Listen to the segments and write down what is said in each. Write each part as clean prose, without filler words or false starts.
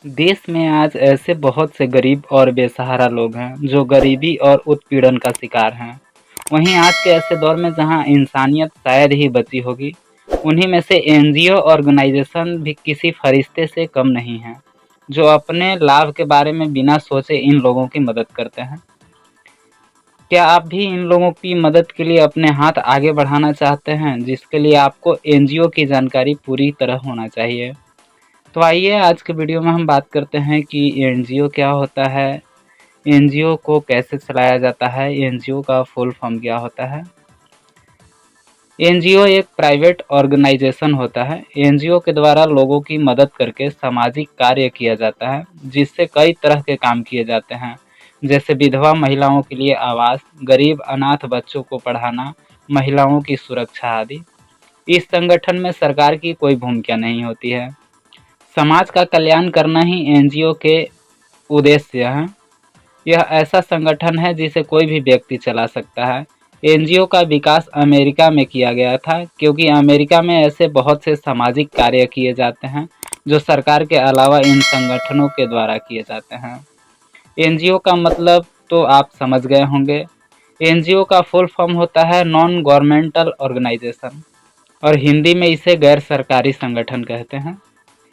देश में आज ऐसे बहुत से गरीब और बेसहारा लोग हैं जो गरीबी और उत्पीड़न का शिकार हैं। वहीं आज के ऐसे दौर में जहां इंसानियत शायद ही बची होगी, उन्हीं में से एनजीओ ऑर्गेनाइजेशन भी किसी फरिश्ते से कम नहीं हैं, जो अपने लाभ के बारे में बिना सोचे इन लोगों की मदद करते हैं। क्या आप भी इन लोगों की मदद के लिए अपने हाथ आगे बढ़ाना चाहते हैं, जिसके लिए आपको एनजीओ की जानकारी पूरी तरह होना चाहिए। तो आइए आज के वीडियो में हम बात करते हैं कि एनजीओ क्या होता है, एनजीओ को कैसे चलाया जाता है, एनजीओ का फुल फॉर्म क्या होता है। एनजीओ एक प्राइवेट ऑर्गेनाइजेशन होता है। एनजीओ के द्वारा लोगों की मदद करके सामाजिक कार्य किया जाता है, जिससे कई तरह के काम किए जाते हैं, जैसे विधवा महिलाओं के लिए आवास, गरीब अनाथ बच्चों को पढ़ाना, महिलाओं की सुरक्षा आदि। इस संगठन में सरकार की कोई भूमिका नहीं होती है। समाज का कल्याण करना ही एनजीओ के उद्देश्य है। यह ऐसा संगठन है जिसे कोई भी व्यक्ति चला सकता है। एनजीओ का विकास अमेरिका में किया गया था, क्योंकि अमेरिका में ऐसे बहुत से सामाजिक कार्य किए जाते हैं जो सरकार के अलावा इन संगठनों के द्वारा किए जाते हैं। एनजीओ का मतलब तो आप समझ गए होंगे। एनजीओ का फुल फॉर्म होता है नॉन गवर्नमेंटल ऑर्गेनाइजेशन, और हिंदी में इसे गैर सरकारी संगठन कहते हैं।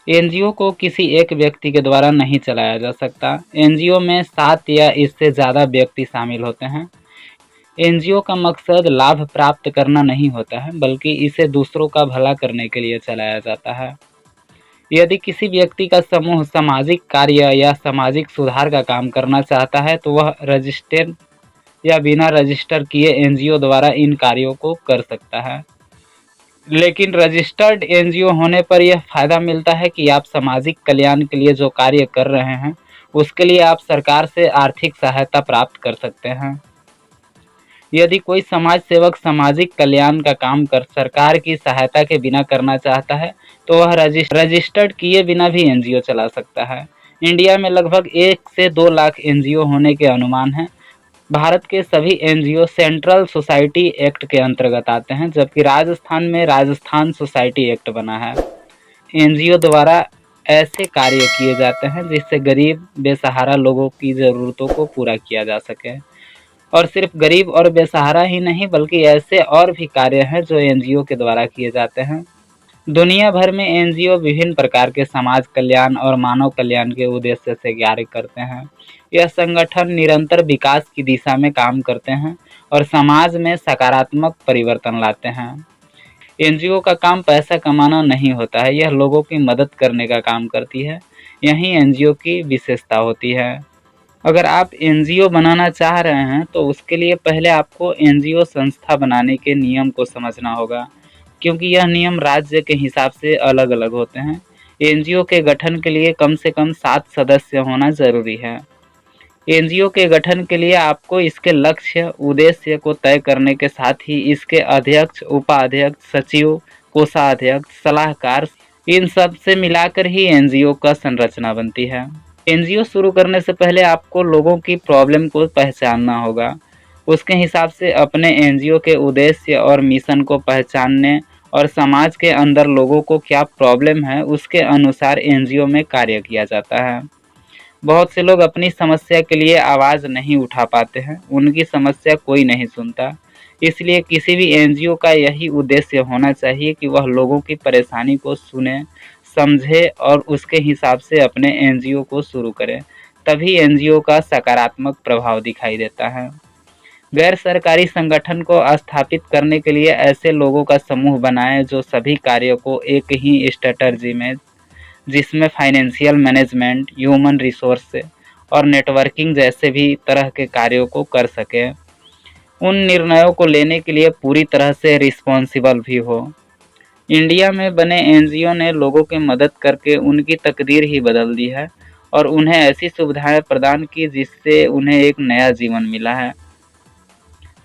एनजीओ को किसी एक व्यक्ति के द्वारा नहीं चलाया जा सकता। एनजीओ में 7 या इससे ज़्यादा व्यक्ति शामिल होते हैं। एनजीओ का मकसद लाभ प्राप्त करना नहीं होता है, बल्कि इसे दूसरों का भला करने के लिए चलाया जाता है। यदि किसी व्यक्ति का समूह सामाजिक कार्य या सामाजिक सुधार का काम करना चाहता है, तो वह रजिस्टर्ड या बिना रजिस्टर किए एनजीओ द्वारा इन कार्यों को कर सकता है। लेकिन रजिस्टर्ड एनजीओ होने पर यह फायदा मिलता है कि आप सामाजिक कल्याण के लिए जो कार्य कर रहे हैं, उसके लिए आप सरकार से आर्थिक सहायता प्राप्त कर सकते हैं। यदि कोई समाज सेवक सामाजिक कल्याण का काम कर सरकार की सहायता के बिना करना चाहता है, तो वह रजिस्टर्ड किए बिना भी एनजीओ चला सकता है। इंडिया में लगभग 1 से 2 लाख एनजीओ होने के अनुमान हैं। भारत के सभी एनजीओ सेंट्रल सोसाइटी एक्ट के अंतर्गत आते हैं, जबकि राजस्थान में राजस्थान सोसाइटी एक्ट बना है। एनजीओ द्वारा ऐसे कार्य किए जाते हैं जिससे गरीब बेसहारा लोगों की ज़रूरतों को पूरा किया जा सके। और सिर्फ गरीब और बेसहारा ही नहीं, बल्कि ऐसे और भी कार्य हैं जो एनजीओ के द्वारा किए जाते हैं। दुनिया भर में एनजीओ विभिन्न प्रकार के समाज कल्याण और मानव कल्याण के उद्देश्य से कार्य करते हैं। यह संगठन निरंतर विकास की दिशा में काम करते हैं और समाज में सकारात्मक परिवर्तन लाते हैं। एनजीओ का काम पैसा कमाना नहीं होता है, यह लोगों की मदद करने का काम करती है। यही एनजीओ की विशेषता होती है। अगर आप एनजीओ बनाना चाह रहे हैं, तो उसके लिए पहले आपको एनजीओ संस्था बनाने के नियम को समझना होगा, क्योंकि यह नियम राज्य के हिसाब से अलग अलग होते हैं। एनजीओ के गठन के लिए कम से कम 7 सदस्य होना जरूरी है। एनजीओ के गठन के लिए आपको इसके लक्ष्य उद्देश्य को तय करने के साथ ही इसके अध्यक्ष, उपाध्यक्ष, सचिव, कोषाध्यक्ष, सलाहकार, इन सब से मिलाकर ही एनजीओ का संरचना बनती है। एनजीओ शुरू करने से पहले आपको लोगों की प्रॉब्लम को पहचानना होगा। उसके हिसाब से अपने एनजीओ के उद्देश्य और मिशन को पहचानने और समाज के अंदर लोगों को क्या प्रॉब्लम है, उसके अनुसार एनजीओ में कार्य किया जाता है। बहुत से लोग अपनी समस्या के लिए आवाज़ नहीं उठा पाते हैं, उनकी समस्या कोई नहीं सुनता। इसलिए किसी भी एनजीओ का यही उद्देश्य होना चाहिए कि वह लोगों की परेशानी को सुने, समझे और उसके हिसाब से अपने एनजीओ को शुरू करे। तभी एनजीओ का सकारात्मक प्रभाव दिखाई देता है। गैर सरकारी संगठन को स्थापित करने के लिए ऐसे लोगों का समूह बनाएं जो सभी कार्यों को एक ही स्ट्रेटजी में, जिसमें फाइनेंशियल मैनेजमेंट, ह्यूमन रिसोर्स और नेटवर्किंग जैसे भी तरह के कार्यों को कर सके। उन निर्णयों को लेने के लिए पूरी तरह से रिस्पॉन्सिबल भी हो। इंडिया में बने एनजीओ ने लोगों की मदद करके उनकी तकदीर ही बदल दी है और उन्हें ऐसी सुविधाएं प्रदान की जिससे उन्हें एक नया जीवन मिला है।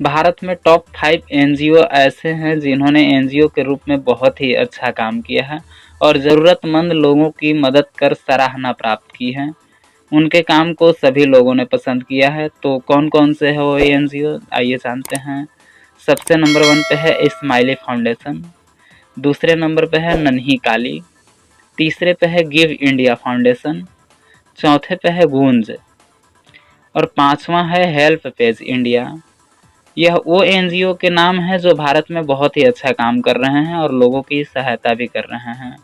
भारत में टॉप 5 एनजीओ ऐसे हैं जिन्होंने एनजीओ के रूप में बहुत ही अच्छा काम किया है और ज़रूरतमंद लोगों की मदद कर सराहना प्राप्त की है। उनके काम को सभी लोगों ने पसंद किया है। तो कौन कौन से है वो एनजीओ, आइए जानते हैं। सबसे नंबर 1 पे है स्माइली फाउंडेशन, दूसरे नंबर पे है नन्ही काली, तीसरे पे है गिव इंडिया फाउंडेशन, चौथे पे है गूंज और पांचवा है हेल्प पेज इंडिया। यह वो एनजीओ के नाम है जो भारत में बहुत ही अच्छा काम कर रहे हैं और लोगों की सहायता भी कर रहे हैं।